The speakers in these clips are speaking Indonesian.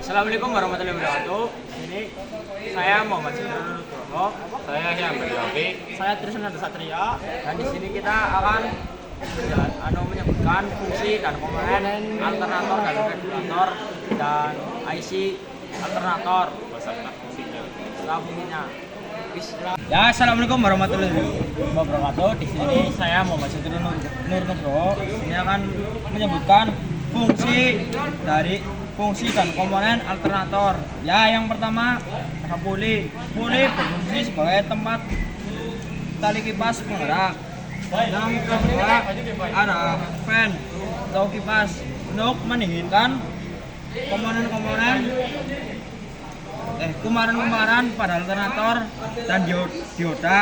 Assalamualaikum warahmatullahi wabarakatuh. Ini saya Muhammad Sidra Nugroho. Saya Syambil Rafi. Saya Trisnanda Satria. Dan di sini kita akan menyebutkan fungsi dan komponen alternator dan regulator dan IC alternator beserta fungsinya. Ya, assalamualaikum warahmatullahi wabarakatuh. Di sini saya Muhammad Sidra Nugroho. Ini akan menyebutkan fungsi dan komponen alternator. Ya, yang pertama ada puli. Puli berfungsi sebagai tempat tali kipas penggerak. Yang kedua ada fan atau kipas untuk mendinginkan kumaran pada alternator dan dioda.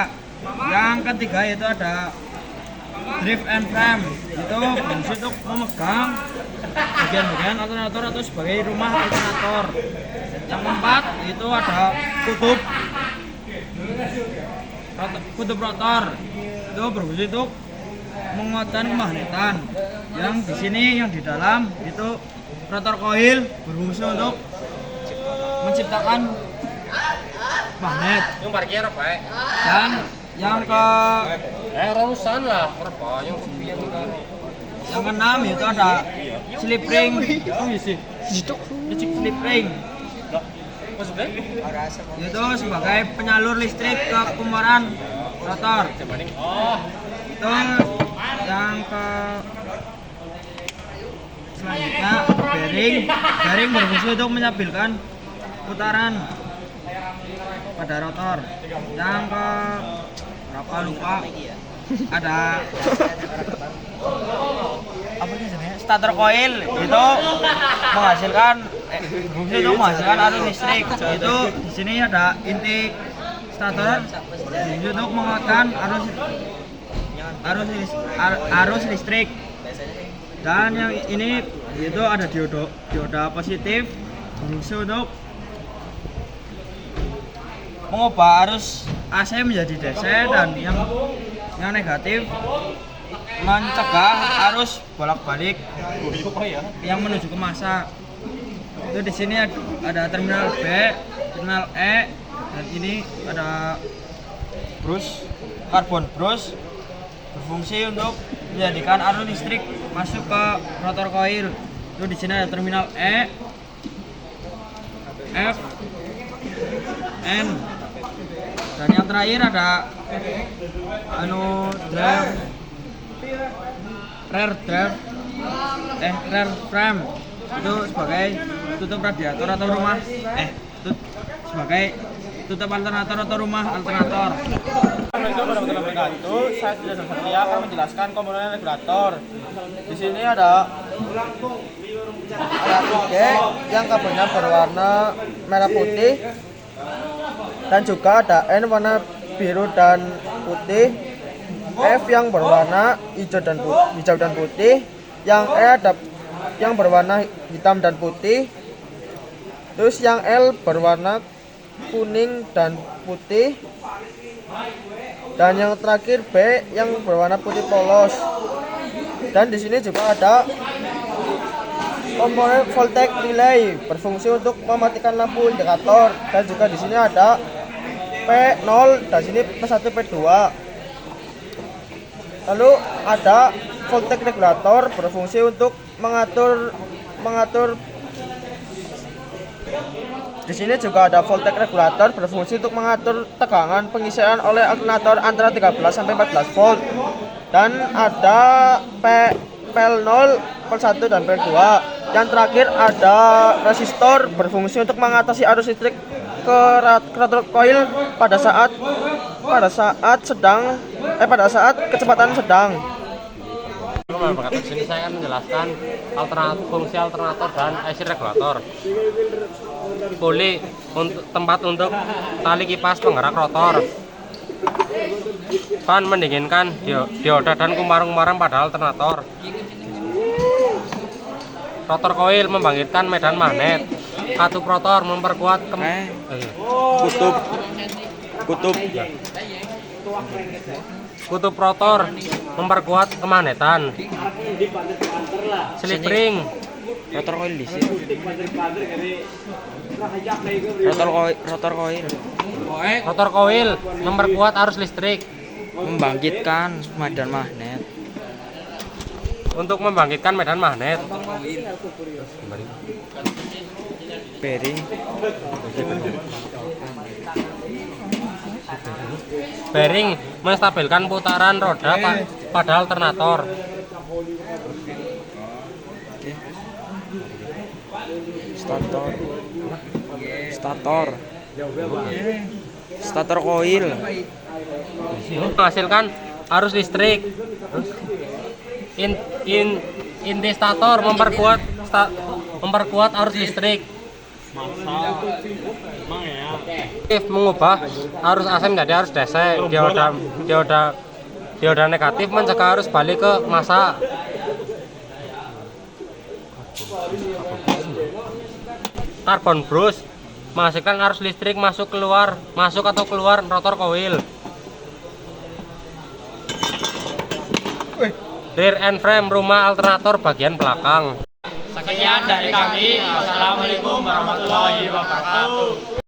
Yang ketiga itu ada drive and frame, itu berfungsi untuk memegang bagian-bagian alternator atau sebagai rumah alternator. Yang keempat itu ada kutub rotor, itu berfungsi untuk menguatkan kemagnetan. Yang di sini yang di dalam itu rotor coil berfungsi untuk menciptakan magnet. Yang parkir apa ya? Dan yang ke Ratusan lah, berapa? yang keenam itu ada slip ring. Slip ring itu sebagai penyalur listrik ke kumaran rotor. Itu yang ke selanjutnya bearing berfungsi untuk menyabilkan putaran pada rotor. Yang ke berapa lupa ada apa sih sebenarnya, starter coil, itu menghasilkan fungsi untuk menghasilkan arus listrik. Itu di sini ada inti starter untuk menguatkan arus listrik. Dan yang ini itu ada dioda positif berfungsi untuk mengubah arus AC menjadi DC, dan yang negatif mencegah arus bolak-balik yang menuju ke massa. Itu di sini ada terminal B, terminal E, dan ini ada karbon brush berfungsi untuk menjadikan arus listrik masuk ke rotor coil. Itu di sini ada terminal E, F, N. Dan yang terakhir ada rear frame, itu sebagai tutup radiator atau rumah sebagai tutup alternator atau rumah alternator. Assalamualaikum warahmatullahi wabarakatuh. Saya Sidra Satria akan menjelaskan komponen regulator. Di sini ada G yang kabelnya berwarna merah putih, dan juga ada N warna biru dan putih, F yang berwarna hijau dan putih, yang E ada yang berwarna hitam dan putih, terus yang L berwarna kuning dan putih, dan yang terakhir B yang berwarna putih polos. Dan di sini juga ada komponen voltage relay berfungsi untuk mematikan lampu indikator, dan juga di sini ada P0 dan sini P1 P2. Lalu ada voltage regulator berfungsi untuk mengatur di sini juga ada voltage regulator berfungsi untuk mengatur tegangan pengisian oleh alternator antara 13 sampai 14 volt. Dan ada PL0, PL1 dan PL2. Yang terakhir ada resistor berfungsi untuk mengatasi arus listrik ke rotor coil pada saat kecepatan sedang. Di sini saya akan menjelaskan fungsi alternator dan IC regulator. Puli tempat untuk tali kipas penggerak rotor. Fan mendinginkan dioda dan kumaran-kumaran pada alternator. Rotor koil membangkitkan medan magnet. Katup rotor memperkuat Kutub. Kutub. kutub rotor memperkuat kemagnetan. Slip ring. Rotor koil di sini. Rotor koil. Rotor koil memperkuat arus listrik. Membangkitkan medan magnet. Untuk membangkitkan medan magnet. Bearing. Bearing menstabilkan putaran roda pada alternator. Stator. Stator. Stator koil. Menghasilkan arus listrik. Inti stator memperkuat arus listrik. Mengubah arus AC menjadi arus DC. Dioda negatif mencegah arus balik ke massa. Carbon brush menghasilkan arus listrik masuk atau keluar rotor koil. Rear end frame rumah alternator bagian belakang. Sekian dari kami. Wassalamualaikum warahmatullahi wabarakatuh.